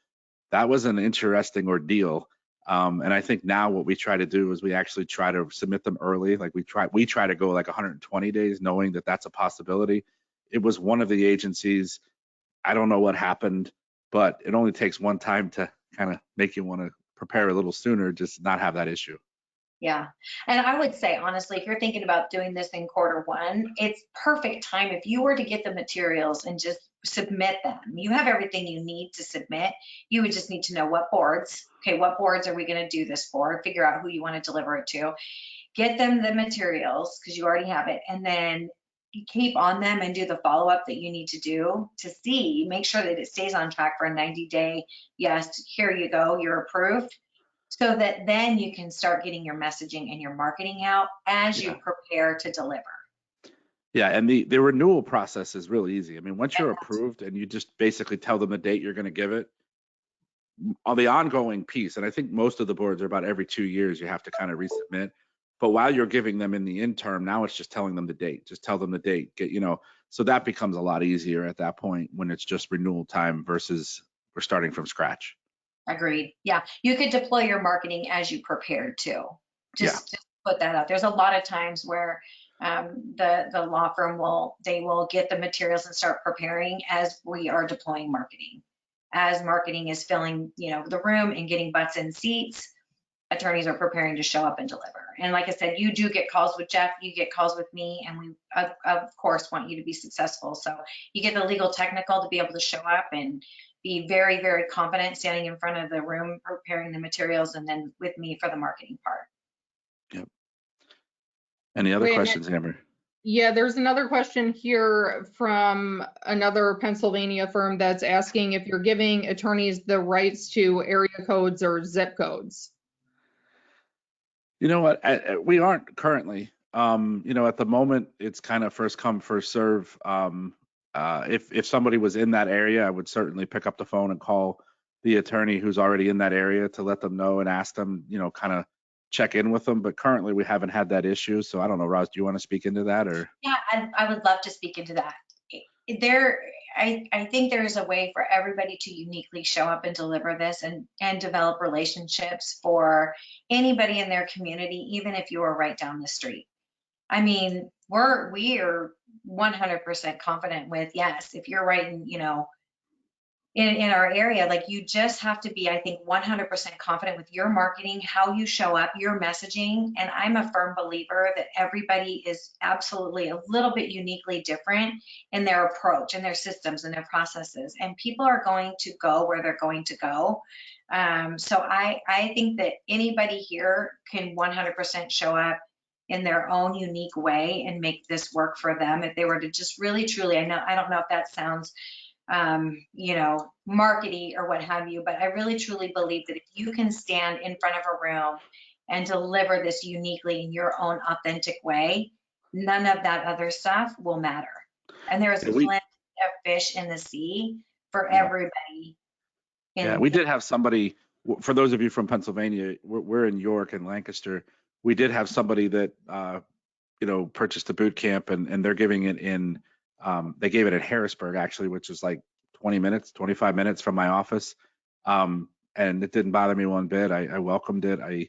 that was an interesting ordeal. And I think now what we try to do is we actually try to submit them early. Like we try to go like 120 days, knowing that that's a possibility. It was one of the agencies. I don't know what happened, but it only takes one time to kind of make you want to prepare a little sooner, just not have that issue. Yeah. And I would say, honestly, if you're thinking about doing this in quarter one, it's perfect time. If you were to get the materials and just submit them, you have everything you need to submit. You would just need to know what boards, what boards are we going to do this for? Figure out who you want to deliver it to. Get them the materials because you already have it. And then keep on them and do the follow-up that you need to do to see, make sure that it stays on track for a 90-day. Yes, here you go, you're approved. So that then you can start getting your messaging and your marketing out as you prepare to deliver. Yeah, and the renewal process is really easy. I mean, once you're approved and you just basically tell them the date you're going to give it, on the ongoing piece, and I think most of the boards are about every 2 years you have to kind of resubmit. But while you're giving them in the interim, now it's just telling them the date. Just tell them the date. So that becomes a lot easier at that point when it's just renewal time versus we're starting from scratch. Agreed. Yeah, you could deploy your marketing as you prepared to. Just put that out. There's a lot of times where the law firm will get the materials and start preparing as we are deploying marketing. As marketing is filling, the room and getting butts in seats, attorneys are preparing to show up and deliver. And like I said, you do get calls with Jeff, you get calls with me, and we of course want you to be successful. So you get the legal technical to be able to show up and be very, very confident standing in front of the room, preparing the materials, and then with me for the marketing part. Yep. Any other questions, Amber? Yeah, there's another question here from another Pennsylvania firm that's asking if you're giving attorneys the rights to area codes or zip codes. You know what? We aren't currently. At the moment, it's kind of first come, first serve. If somebody was in that area, I would certainly pick up the phone and call the attorney who's already in that area to let them know and ask them, kind of check in with them. But currently, we haven't had that issue. So I don't know, Roz, do you want to speak into that or? Yeah, I would love to speak into that. There, I think there is a way for everybody to uniquely show up and deliver this and develop relationships for anybody in their community, even if you are right down the street. I mean, we are 100% confident with, yes, if you're right in our area, like you just have to be, I think, 100% confident with your marketing, how you show up, your messaging. And I'm a firm believer that everybody is absolutely a little bit uniquely different in their approach and their systems and their processes. And people are going to go where they're going to go. So I think that anybody here can 100% show up in their own unique way and make this work for them. If they were to just really, truly, I don't know if that sounds markety or what have you, but I really truly believe that if you can stand in front of a room and deliver this uniquely in your own authentic way, none of that other stuff will matter. And there's Yeah, plenty of fish in the sea for Yeah. everybody. We did have somebody, for those of you from Pennsylvania, we're in York and Lancaster. We did have somebody that, purchased a boot camp and they're giving it in, they gave it in Harrisburg actually, which is like 20 minutes, 25 minutes from my office. And it didn't bother me one bit. I welcomed it. I,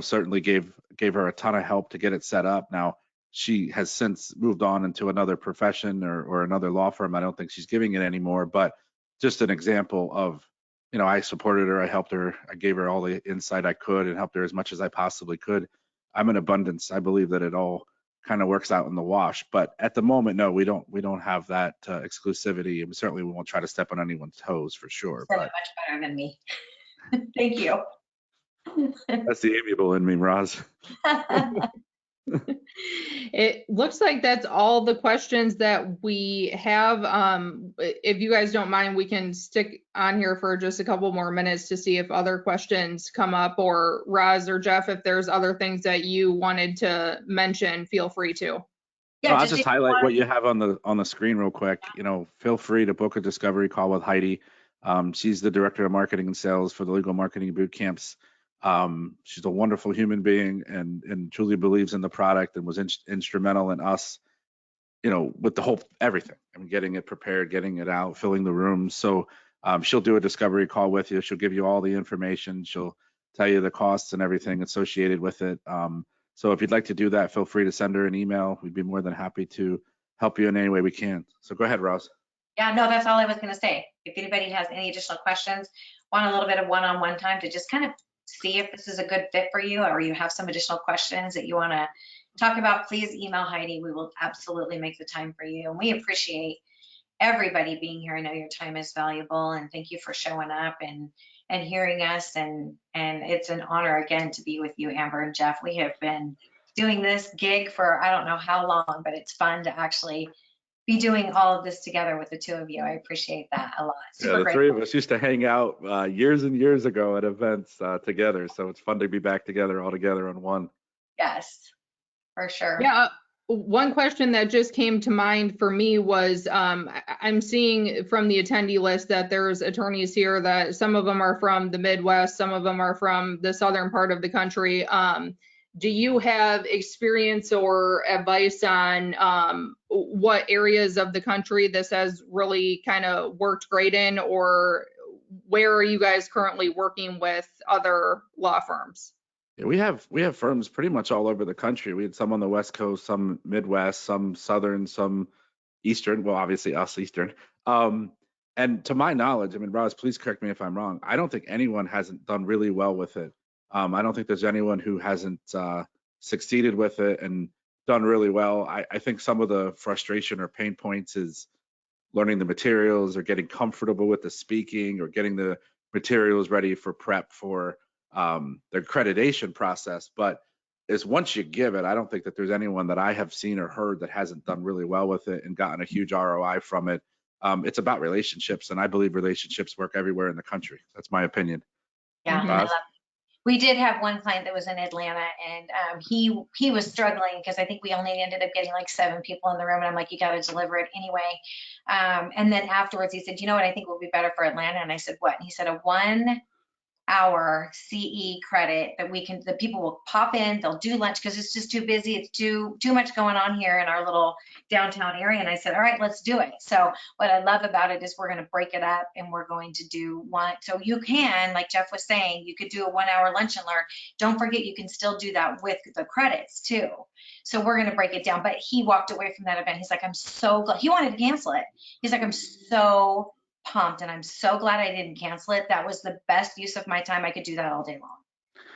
certainly gave her a ton of help to get it set up. Now she has since moved on into another profession or another law firm. I don't think she's giving it anymore, but just an example of, I supported her, I helped her, I gave her all the insight I could and helped her as much as I possibly could. I'm in abundance. I believe that it all kind of works out in the wash. But at the moment, no, we don't have that exclusivity, and certainly we won't try to step on anyone's toes for sure. But But much better than me. Thank you. that's the amiable in me, Roz. It looks like that's all the questions that we have. If you guys don't mind, we can stick on here for just a couple more minutes to see if other questions come up, or Roz or Jeff, if there's other things that you wanted to mention, feel free to. Yeah, I'll just highlight what you have on the screen real quick. Feel free to book a discovery call with Heidi. She's the director of marketing and sales for the legal marketing boot camps. She's a wonderful human being and truly believes in the product and was instrumental in us, with the whole everything. I mean, getting it prepared, getting it out, filling the rooms. So she'll do a discovery call with you. She'll give you all the information. She'll tell you the costs and everything associated with it. So if you'd like to do that, feel free to send her an email. We'd be more than happy to help you in any way we can. So go ahead, Roz. Yeah, no, that's all I was going to say. If anybody has any additional questions, want a little bit of one-on-one time to just kind of see if this is a good fit for you, or you have some additional questions that you want to talk about, please email Heidi. We will absolutely make the time for you. And we appreciate everybody being here. I know your time is valuable, and thank you for showing up and hearing us. And it's an honor again to be with you, Amber and Jeff. We have been doing this gig for I don't know how long, but it's fun to actually be doing all of this together with the two of you. I appreciate that a lot. Super grateful. Three of us used to hang out years and years ago at events together. So it's fun to be back together all together on one. Yes, for sure. Yeah. One question that just came to mind for me was I'm seeing from the attendee list that there's attorneys here that some of them are from the Midwest, some of them are from the southern part of the country. Do you have experience or advice on what areas of the country this has really kind of worked great in, or where are you guys currently working with other law firms? Yeah, we have firms pretty much all over the country. We had some on the West Coast, some Midwest, some Southern, some Eastern. Well, obviously us Eastern. And to my knowledge, I mean, Roz, please correct me if I'm wrong. I don't think anyone hasn't done really well with it. I don't think there's anyone who hasn't succeeded with it and done really well. I think some of the frustration or pain points is learning the materials or getting comfortable with the speaking or getting the materials ready for prep for the accreditation process. But is once you give it, I don't think that there's anyone that I have seen or heard that hasn't done really well with it and gotten a huge ROI from it. It's about relationships, and I believe relationships work everywhere in the country. That's my opinion. Yeah, I love it. We did have one client that was in Atlanta, and he was struggling because I think we only ended up getting like 7 people in the room, and I'm like, you got to deliver it anyway. And then afterwards he said, you know what I think will be better for Atlanta? And I said, what? And he said, a 1 hour CE credit that the people will pop in, they'll do lunch because it's just too busy. It's too much going on here in our little downtown area. And I said, all right, let's do it. So what I love about it is we're going to break it up and we're going to do one. So you can, like Jeff was saying, you could do a 1 hour lunch and learn. Don't forget, you can still do that with the credits too. So we're going to break it down. But he walked away from that event. He's like, I'm so glad. He wanted to cancel it. He's like, I'm so pumped and I'm so glad I didn't cancel it. That was the best use of my time. I could do that all day long.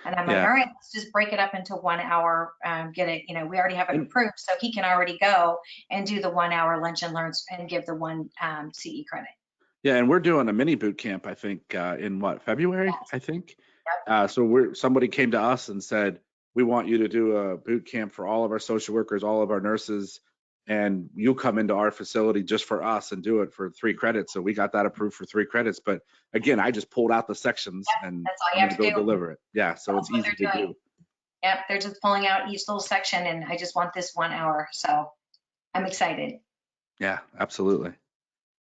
And I'm like, all right, let's just break it up into 1 hour, get it, we already have it approved, so he can already go and do the 1 hour lunch and learns and give the 1 CE credit. Yeah, and we're doing a mini boot camp, I think, in February, Yes. I think. Yep. So somebody came to us and said, we want you to do a boot camp for all of our social workers, all of our nurses, and you come into our facility just for us and do it for 3 credits. So we got that approved for 3 credits. But again, I just pulled out the sections and that's all you I'm have gonna to go do. deliver it. Yeah, so That's it's easy to do. Yep, they're just pulling out each little section, and I just want this 1 hour. So I'm excited. Yeah, absolutely.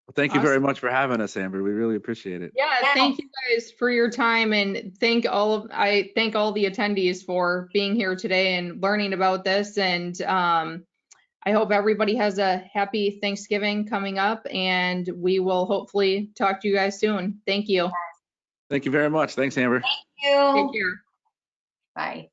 Well, thank you very much for having us, Amber. We really appreciate it. Yeah, thank you guys for your time, and I thank all the attendees for being here today and learning about this. And I hope everybody has a happy Thanksgiving coming up, and we will hopefully talk to you guys soon. Thank you. Thank you very much. Thanks, Amber. Thank you. Take care. Bye.